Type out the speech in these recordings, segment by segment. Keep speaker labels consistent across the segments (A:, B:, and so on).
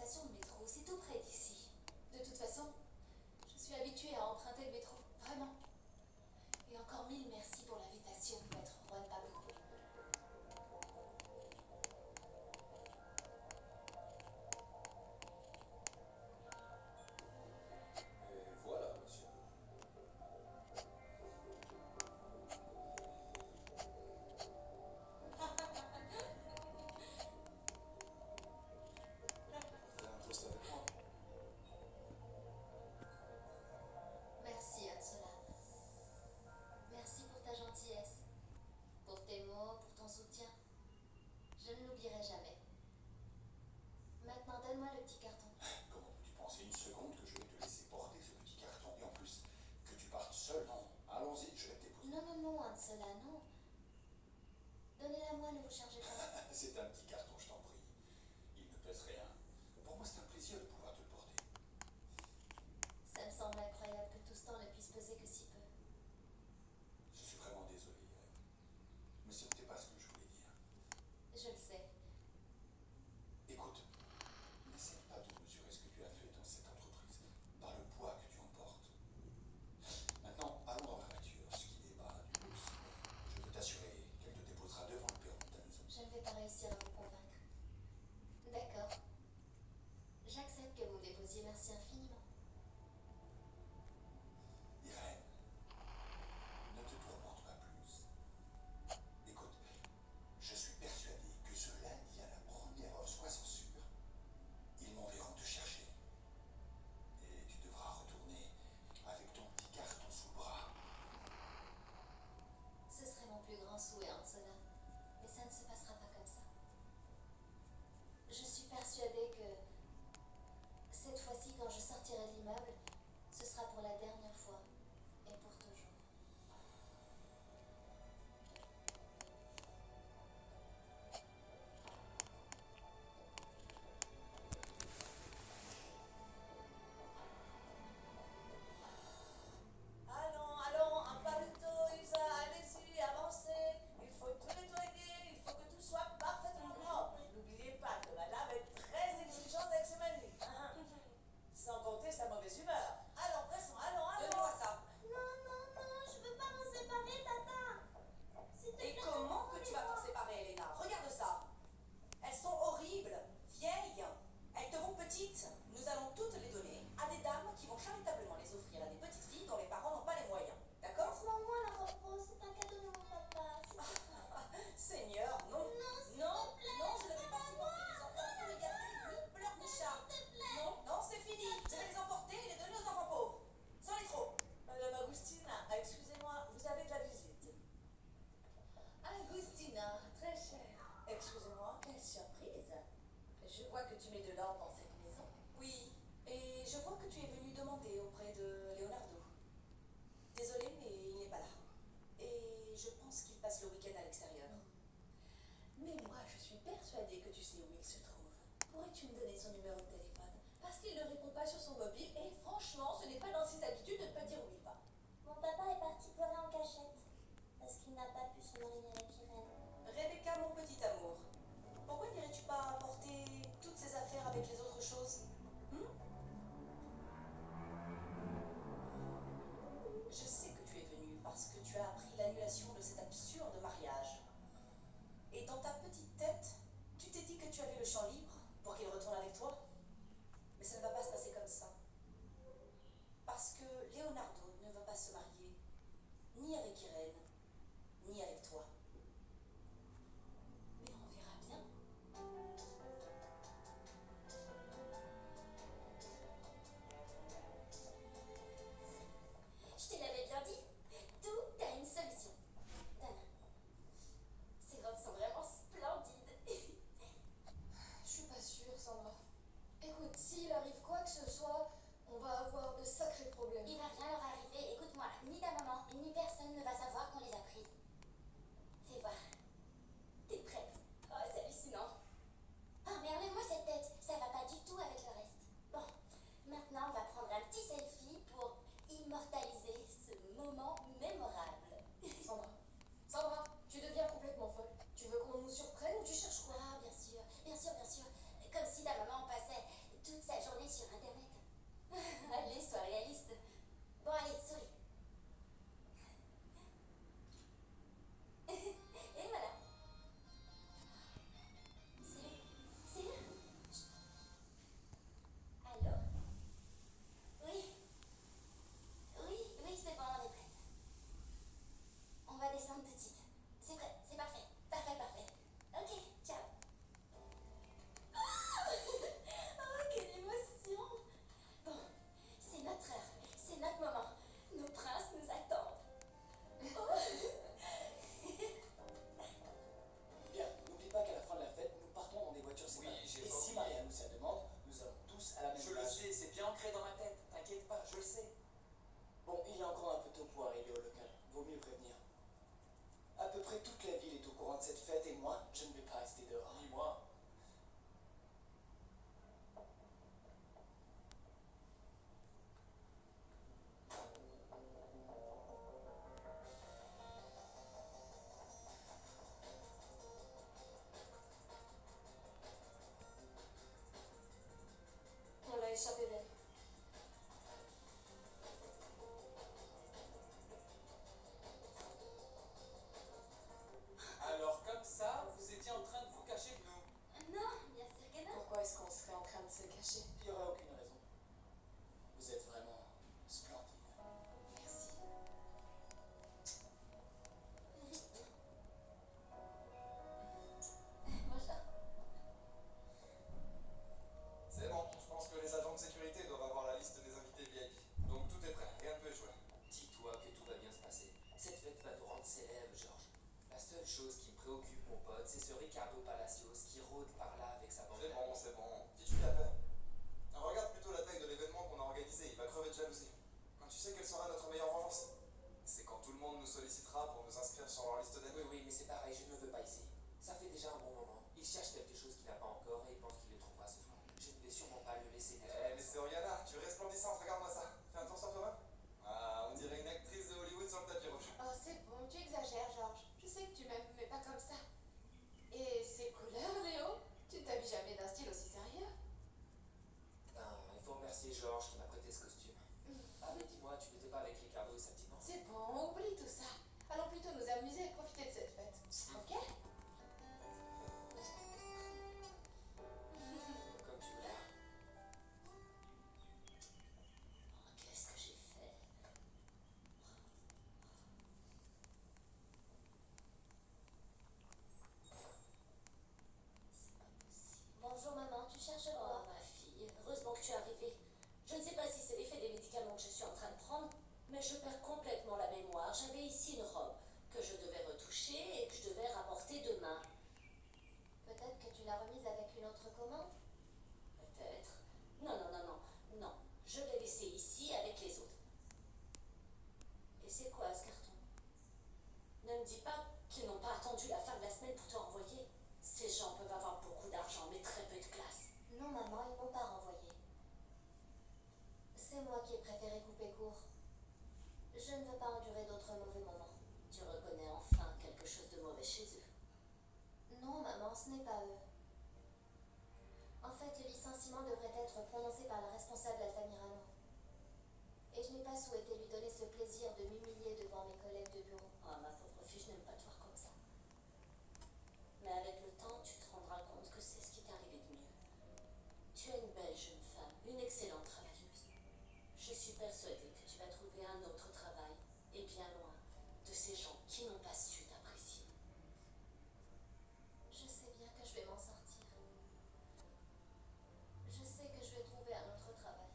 A: station de métro, c'est tout près d'ici. De toute façon, je suis habituée à emprunter le métro, vraiment. Et encore mille merci pour l'invitation, maître Juan Pablo.
B: Et voilà, monsieur. Vous avez un toast avec moi?
A: Merci, Ansola. Merci pour ta gentillesse, pour tes mots, pour ton soutien. Je ne l'oublierai jamais. Maintenant, donne-moi le petit carton.
B: Comment peux-tu penser une seconde que je vais te laisser porter ce petit carton et en plus que tu partes seul? Non, allons-y, je vais te déposer.
A: Non, non, non, Ansola, non. Donnez-la-moi, ne vous chargez pas.
B: C'est un petit carton, je t'en prie. Il ne pèse rien. Pour moi, c'est un plaisir de pouvoir te le porter.
A: Ça me semble incroyable que tout ce temps ne puisse peser que si peu.
B: Je suis vraiment désolé, Irène. Mais ce n'était pas ce que je voulais dire.
A: Je le sais.
B: Écoute, n'essaie pas de mesurer ce que tu as fait dans cette entreprise par le poids que tu emportes. Maintenant, allons dans la voiture, ce qui n'est pas du luxe. Je peux t'assurer qu'elle te déposera devant le perron de ta maison.
A: Je ne vais pas réussir à vous convaincre. D'accord. J'accepte que vous me déposiez, merci infiniment.
B: Irène, ne te tourmente pas plus. Écoute, je suis persuadé que ce lundi à la première heure, sois-en sûr, ils m'enverront te chercher. Et tu devras retourner avec ton petit carton sous le bras.
A: Ce serait mon plus grand souhait, Ansola. Mais ça ne se passera pas comme ça. Je suis persuadée que cette fois-ci, quand je sortirai de l'immeuble, ce sera pour la dernière fois et pour toujours.
C: Allons, un pas de taux, Isa, allez-y, avancez. Il faut tout nettoyer, il faut que tout soit parfaitement propre. N'oubliez pas que madame est très exigeante avec ses manies. Sans compter sa mauvaise humeur. Allons, pressons, allons.
D: Donne-moi ça.
A: Non, non, non, je veux pas m'en séparer, Tata. S'il te
D: Et
A: plaît,
D: comment que tu vas t'en
A: non.
D: séparer, Elena? Regarde ça. Elles sont horribles, vieilles. Elles te vont petites. Nous allons toutes les donner à des dames qui vont charitablement les offrir à des petites filles dont les parents n'ont pas les moyens. D'accord?
A: Laisse-moi la robe rose, c'est un cadeau de mon papa. s'il te plaît.
D: Seigneur, non.
A: Non, s'il
D: Non,
A: te plaît.
D: non, je ne vais pas supporter les enfants qui me gâter, ni pleurent ni charment.
A: S'il te plaît.
D: Non, non, c'est fini. Je vais les emporter et les donner aux enfants pauvres. Sans les trop.
C: Madame Agustina, excusez-moi, vous avez de la visite.
E: Agustina, très chère.
C: Excusez-moi, quelle surprise. Je vois que tu mets de l'ordre dans cette maison.
D: Oui, et je vois que tu es venu demander auprès de Leonardo. Désolée, mais il n'est pas là. Et je pense qu'il passe le week-end à l'extérieur.
C: Mais moi, je suis persuadée que tu sais où il se trouve. Pourrais-tu me donner son numéro de téléphone? Parce qu'il ne répond pas sur son mobile et franchement, ce n'est pas dans ses habitudes de ne pas dire où il va.
A: Mon papa est parti pleurer en cachette parce qu'il n'a pas pu se marier avec Irène.
D: Rebecca, mon petit amour, pourquoi n'irais-tu pas apporter toutes ces affaires avec les autres choses? Je sais que tu es venue parce que tu as appris l'annulation de cet absurde mariage. Et dans ta petite tête, tu t'es dit que tu avais le champ libre pour qu'il retourne avec toi. Mais ça ne va pas se passer comme ça. Parce que Leonardo ne va pas se marier ni avec Irène, ni avec toi. Mais on verra bien.
A: Je te l'avais bien dit, tout a une solution. Dana, ces robes sont vraiment splendides.
E: Je suis pas sûre, Sandra. Écoute, s'il arrive quoi que ce soit, on va avoir de sacrés problèmes.
A: Il va rien leur arriver, écoute-moi, ni ta maman, ni personne ne va savoir qu'on les a prises. Fais voir. T'es prête? Oh, c'est hallucinant. Oh, mais enlève-moi cette tête, ça va pas du tout avec le reste. Bon, maintenant on va prendre un petit selfie pour immortaliser ce moment mémorable.
E: Sandra, Sandra, tu deviens complètement folle. Tu veux qu'on nous surprenne ou tu cherches quoi?
A: Ah, bien sûr, bien sûr, bien sûr. Comme si ta maman passait
E: cacher.
F: Il n'y aurait aucune raison. Vous êtes vraiment splendide.
E: Merci.
A: Bonjour.
G: C'est bon, je pense que les agents de sécurité doivent avoir la liste des invités VIP. Donc tout est prêt, rien ne peut échouer.
F: Dis-toi que tout va bien se passer. Cette fête va nous rendre célèbres, Georges. La seule chose qui me préoccupe, mon pote, c'est ce Ricardo Palacios qui rôde par là avec sa bande d'amis.
G: C'est bon, fiche-lui la paix. Regarde plutôt la taille de l'événement qu'on a organisé, il va crever de jalousie. Tu sais quelle sera notre meilleure vengeance? C'est quand tout le monde nous sollicitera pour nous inscrire sur leur liste d'amis.
F: Oui, mais c'est pareil, je ne le veux pas ici. Ça fait déjà un bon moment. Il cherche quelque chose qu'il n'a pas encore et il pense qu'il le trouvera ce soir. Je ne vais sûrement pas le laisser
G: Eh mais c'est Oriana, tu es resplendissante, regarde-moi ça. Fais un tour sur toi-même. Ah, on dirait une actrice de Hollywood sur le tapis rouge.
E: Oh, c'est bon, tu exagères, Georges. Je sais que tu m'aimes, mais pas comme ça. Et ces couleurs, Léo? Tu ne t'habilles jamais d'un style aussi sérieux?
F: Il faut remercier Georges qui m'a prêté ce costume. Ah, mais dis-moi, tu n'étais pas avec Ricardo et sa petite bande?
E: C'est bon, oublie tout ça. Allons plutôt nous amuser et profiter de cette fête. Ok?
F: Comme tu veux.
A: Qu'est-ce que j'ai fait? Bonjour maman, tu cherches quoi? Oh ma fille, heureusement que tu es arrivée. Je ne sais pas si c'est l'effet des médicaments que je suis en train de prendre, mais je perds complètement la mémoire. J'avais ici une robe que je devais retoucher et que je devais rapporter demain. Peut-être que tu l'as remise avec une autre commande? Peut-être. Non, non, non, non, non. Je l'ai laissé ici avec les autres. Et c'est quoi ce carton? Ne me dis pas qu'ils n'ont pas attendu la fin de la semaine pour te renvoyer. Ces gens peuvent avoir beaucoup d'argent, mais très peu de classe. Non, maman, ils m'ont pas renvoyé. C'est moi qui ai préféré couper court. Je ne veux pas endurer d'autres mauvais moments. Tu reconnais enfin quelque chose de mauvais chez eux. Non, maman, ce n'est pas eux. En fait, le licenciement devrait être prononcé par le responsable Altamirano. Et je n'ai pas souhaité lui donner ce plaisir de m'humilier devant mes collègues de bureau. Ah, ma pauvre fille, je n'aime pas te voir comme ça. Mais avec le temps, tu te rendras compte que c'est ce qui t'est arrivé de mieux. Tu es une belle jeune femme, une excellente travailleuse. Je suis persuadée que tu vas trouver un autre travail, et bien loin de ces gens qui n'ont pas su t'apprécier. Je sais bien que je vais m'en sortir. Je sais que je vais trouver un autre travail.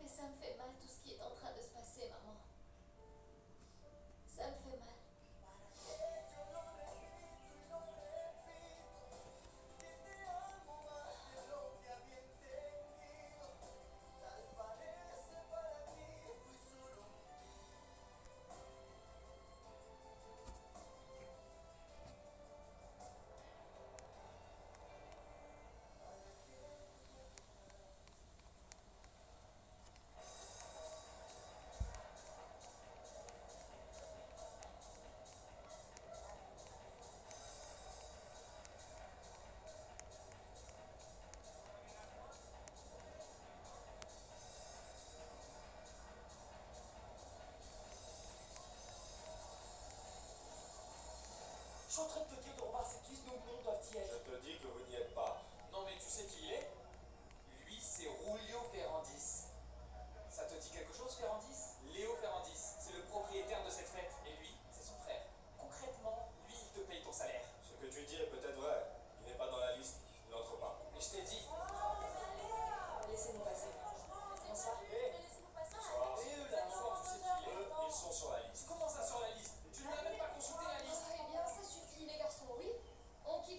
A: Mais ça me fait mal tout ce qui est en train de se passer, maman. Ça me fait mal.
F: Je suis en train de te dire de revoir cette liste, nos noms doivent y être.
G: Je te dis que vous n'y êtes pas.
F: Non, mais tu sais qui il est? Lui, c'est Julio Ferrandis. Ça te dit quelque chose, Ferrandis? Léo Ferrandis, c'est le propriétaire de cette fête. Et lui, c'est son frère. Concrètement, lui, il te paye ton salaire.
G: Ce que tu dis est peut-être vrai. Il n'est pas dans la liste, il n'entre pas.
F: Mais je t'ai dit.
D: Laissez-nous passer. Bonsoir.
G: Bonsoir.
F: Et eux, là, encore, tu sais qui il est?
G: Eux, ils sont sur la liste.
F: Comment ça sur la liste? Tu ne m'as même pas consulté la liste.
E: Eh bien, ça suffit, les garçons, oui? On quitte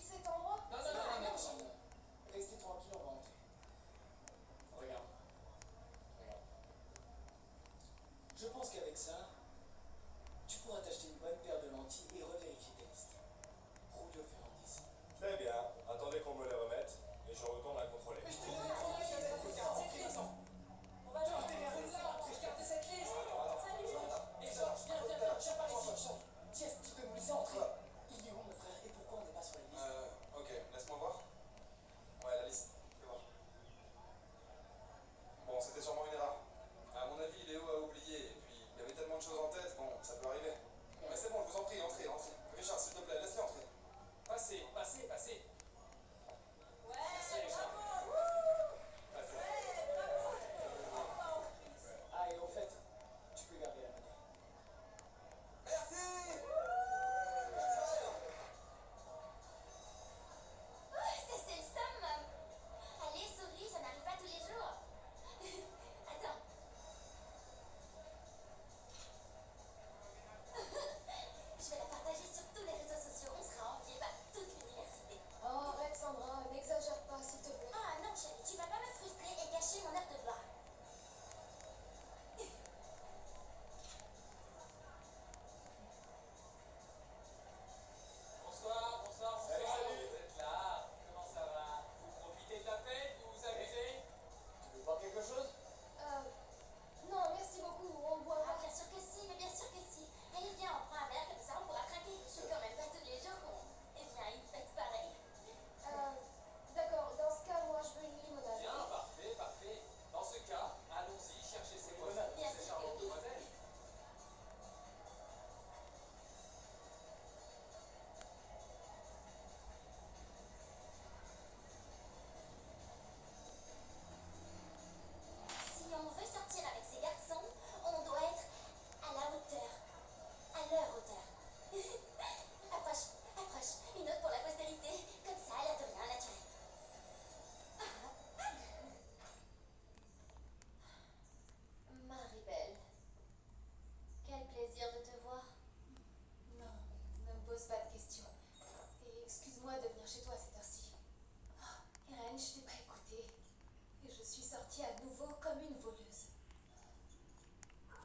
E: suis sortie à nouveau comme une voleuse.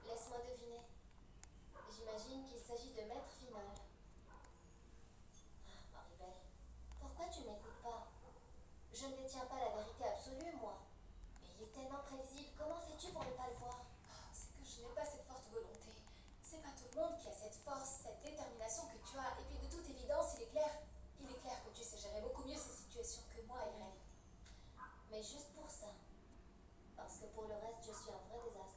A: Laisse-moi deviner. J'imagine qu'il s'agit de Maître Final. Ah, Maribel, pourquoi tu m'écoutes pas? Je ne détiens pas la vérité absolue, moi. Mais il est tellement prévisible. Comment fais-tu pour ne pas le voir?
E: C'est que je n'ai pas cette forte volonté. C'est pas tout le monde qui a cette force, cette détermination que tu as. Et puis de toute évidence, il est clair que tu sais gérer beaucoup mieux ces situations que moi, Irène.
A: Mais juste pour ça. Parce que pour le reste, je suis un vrai désastre.